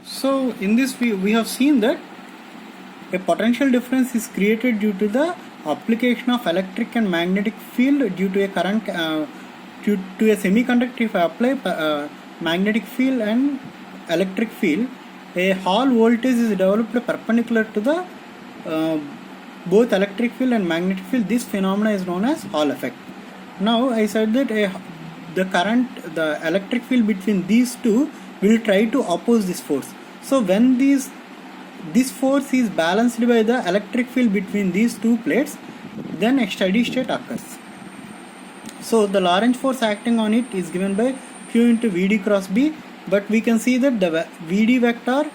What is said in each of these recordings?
So in this we have seen that a potential difference is created due to the application of electric and magnetic field due to a current due to a semiconductor. If I apply magnetic field and electric field, a Hall voltage is developed perpendicular to the both electric field and magnetic field. This phenomena is known as Hall effect. Now I said that the electric field between these two will try to oppose this force. So when this force is balanced by the electric field between these two plates, then a steady state occurs. So the Lorentz force acting on it is given by Q into Vd cross B, but we can see that the Vd vector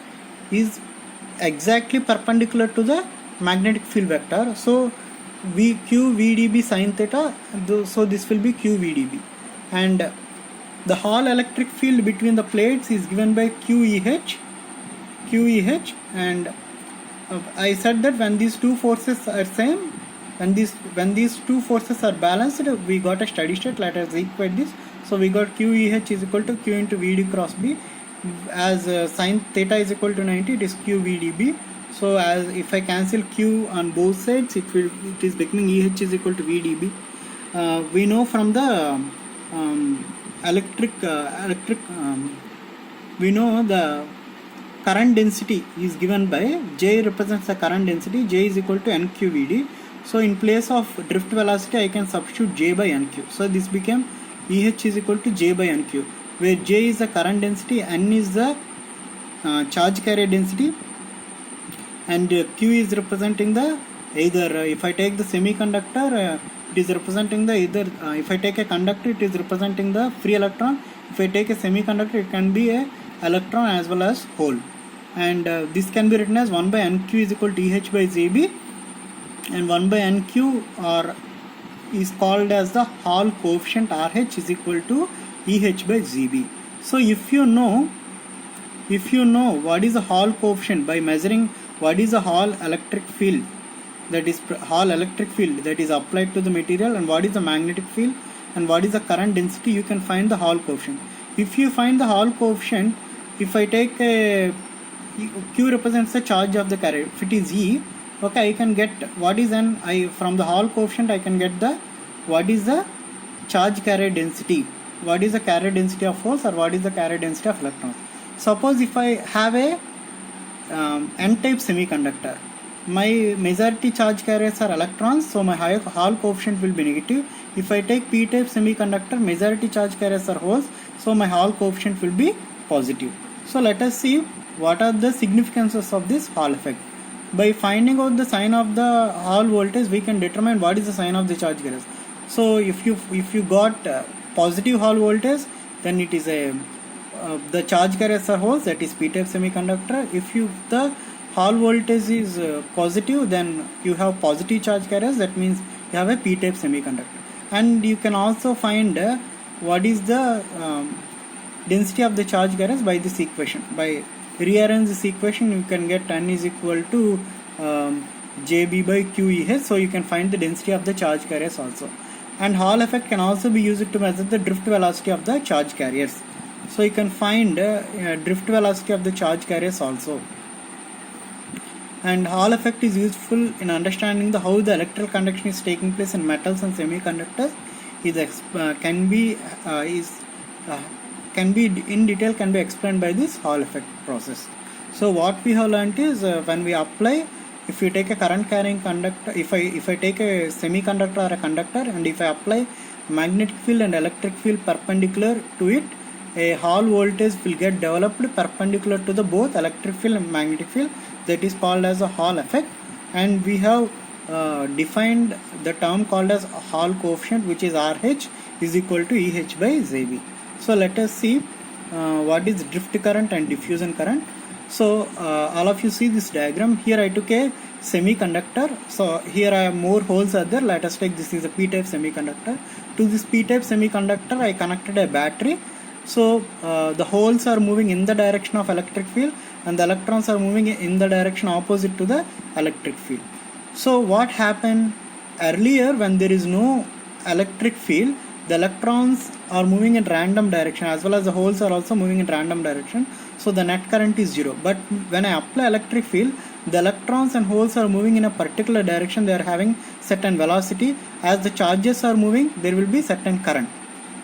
is exactly perpendicular to the magnetic field vector. So Q Vdb sin theta, so this will be Q Vdb, and the Hall electric field between the plates is given by QEH, and I said that when these two forces are same, when these two forces are balanced, we got a steady state. Let us equate this. So we got QEH is equal to Q into Vd cross B, as sin theta is equal to 90, it is Q Vdb. So as if I cancel Q on both sides, it is becoming EH is equal to Vdb. We know from the we know the current density is given by J represents the current density. J is equal to NQVD. So in place of drift velocity, I can substitute J by NQ. So this became EH is equal to J by NQ, where J is the current density, N is the charge carrier density, and Q is representing the either if I take the semiconductor, it is representing the either if I take a conductor, it is representing the free electron. If I take a semiconductor, it can be a electron as well as hole, and this can be written as 1 by NQ is equal to EH by ZB, and 1 by NQ is called as the Hall coefficient. RH is equal to EH by ZB. So if you know what is the Hall coefficient by measuring what is the Hall electric field, that is Hall electric field that is applied to the material, and what is the magnetic field and what is the current density, you can find the Hall coefficient. If you find the Hall coefficient, if I take a Q represents the charge of the carrier, if it is E, okay, I can get what is from the Hall coefficient I can get the what is the charge carrier density, what is the carrier density of holes, or what is the carrier density of electrons. Suppose if I have a N-type semiconductor, my majority charge carriers are electrons, so my Hall coefficient will be negative. If I take P-type semiconductor, majority charge carriers are holes, so my Hall coefficient will be positive. So let us see what are the significances of this Hall effect. By finding out the sign of the Hall voltage, we can determine what is the sign of the charge carriers. So if you got positive Hall voltage, then it is the charge carriers are holes, that is P-type semiconductor. If the Hall voltage is positive, then you have positive charge carriers, that means you have a P-type semiconductor. And you can also find what is the density of the charge carriers by this equation. By rearrange this equation, you can get N is equal to JB by QEH, so you can find the density of the charge carriers also. And Hall effect can also be used to measure the drift velocity of the charge carriers. So you can find drift velocity of the charge carriers also. And Hall effect is useful in understanding how the electrical conduction is taking place in metals and semiconductors. Can be in detail can be explained by this Hall effect process. So what we have learnt is when we apply, if you take a current carrying conductor, if I take a semiconductor or a conductor, and if I apply magnetic field and electric field perpendicular to it, a Hall voltage will get developed perpendicular to the both electric field and magnetic field. That is called as a Hall effect, and we have defined the term called as Hall coefficient, which is RH is equal to EH by ZB. So let us see what is drift current and diffusion current. So all of you see this diagram. Here I took a semiconductor. So here I have more holes are there. Let us take this is a P-type semiconductor. To this P-type semiconductor, I connected a battery. So the holes are moving in the direction of electric field, and the electrons are moving in the direction opposite to the electric field. So what happened earlier, when there is no electric field, the electrons are moving in random direction, as well as the holes are also moving in random direction. So so the net current is 0. But when I apply electric field, the electrons and holes are moving in a particular direction, they are having certain velocity. As the charges are moving, there will be certain current.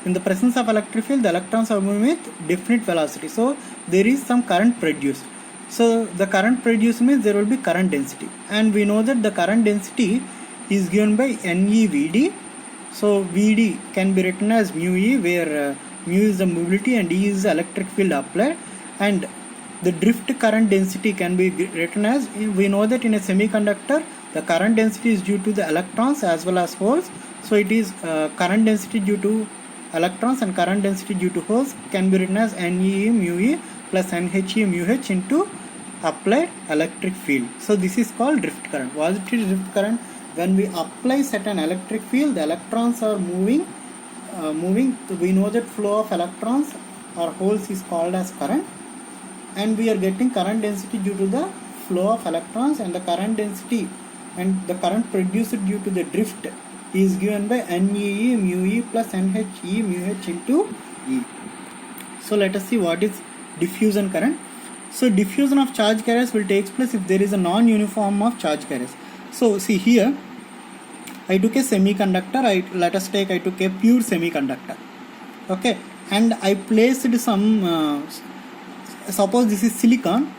In the presence of electric field, the electrons are moving with definite velocity, so there is some current produced. So the current produced means there will be current density, and we know that the current density is given by NEVD. So VD can be written as mu E, where mu is the mobility and E is the electric field applied, and the drift current density can be written as, we know that in a semiconductor the current density is due to the electrons as well as holes, so it is current density due to electrons and current density due to holes can be written as NE mu E plus NHE mu H into applied electric field. So this is called drift current. What is drift current? When we apply certain electric field, the electrons are moving. We know that flow of electrons or holes is called as current, and we are getting current density due to the flow of electrons, and the current density and the current produced due to the drift is given by NEE mu E plus NHE mu H into E. So let us see what is diffusion current. So diffusion of charge carriers will take place if there is a non-uniform of charge carriers. So see here, I took a semiconductor, let us take I took a pure semiconductor, okay, and I placed some suppose this is silicon,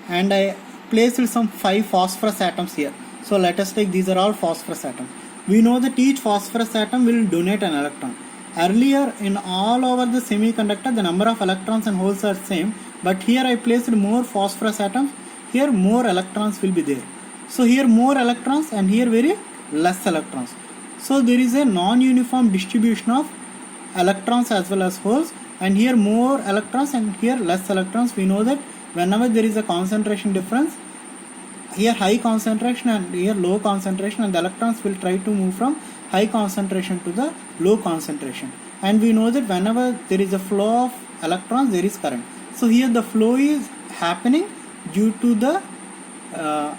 and I placed some 5 phosphorus atoms here. So let us take these are all phosphorus atoms. We know that each phosphorus atom will donate an electron. Earlier in all over the semiconductor the number of electrons and holes are same, but here I placed more phosphorus atoms, here more electrons will be there. So here more electrons and here very less electrons. So there is a non-uniform distribution of electrons as well as holes, and here more electrons and here less electrons. We know that whenever there is a concentration difference, here high concentration and here low concentration, and the electrons will try to move from high concentration to the low concentration. And we know that whenever there is a flow of electrons, there is current. So here the flow is happening due to the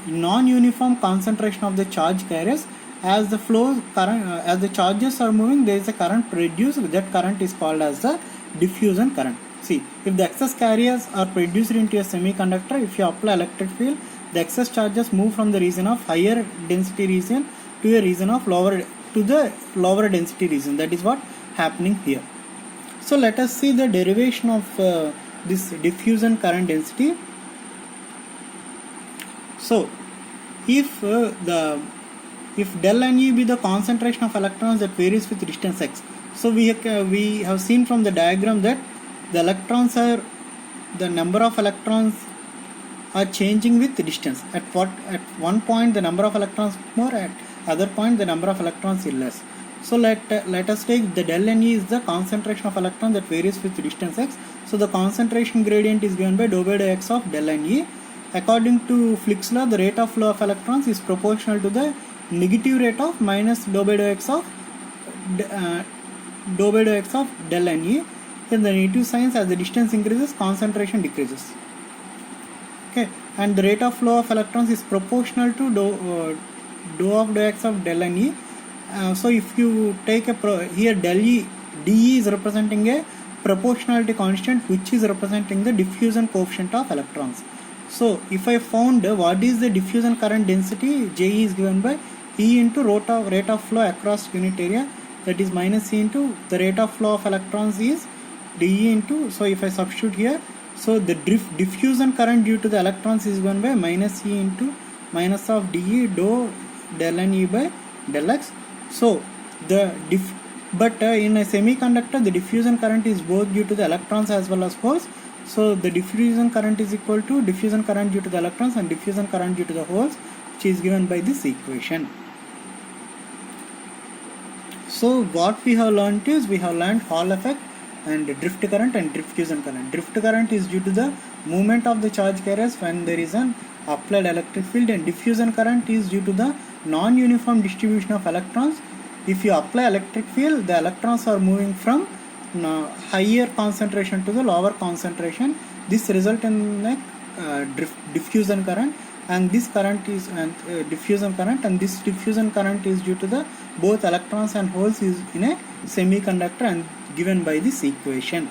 non-uniform concentration of the charge carriers. As the flow current, as the charges are moving, there is a current produced. That current is called as the diffusion current. See, if the excess carriers are produced into a semiconductor, if you apply electric field, the excess charges move from the region of higher density region to a region of lower density region. That is what happening here. So let us see the derivation of this diffusion current density. So if del NE be the concentration of electrons that varies with distance x. So we have seen from the diagram that the electrons are, the number of electrons are changing with distance. At one point the number of electrons more, at other point the number of electrons is less. So let us take the del NE is the concentration of electrons that varies with distance x. So the concentration gradient is given by dou by dou x of del NE. According to Fick's law, the rate of flow of electrons is proportional to the negative rate of minus dou by dou x of del NE. Then the negative signs, as the distance increases, concentration decreases. Okay, and the rate of flow of electrons is proportional to dou of dou x of del NE. So if you take here del E, dE is representing a proportionality constant, which is representing the diffusion coefficient of electrons. So if I found what is the diffusion current density, Je is given by E into rate of flow across unit area, that is minus E into the rate of flow of electrons is dE into, so if I substitute here, so the diffusion current due to the electrons is given by minus E into minus of dE dou del NE by del X. So the in a semiconductor the diffusion current is both due to the electrons as well as holes. So the diffusion current is equal to diffusion current due to the electrons and diffusion current due to the holes, which is given by this equation. So what we have learnt is, we have learnt Hall effect and drift current and diffusion current. Drift current is due to the movement of the charge carriers when there is an applied electric field, and diffusion current is due to the non-uniform distribution of electrons. If you apply electric field, the electrons are moving from higher concentration to the lower concentration. This result in a diffusion current, and this current is diffusion current, and this diffusion current is due to the both electrons and holes is in a semiconductor and given by this equation.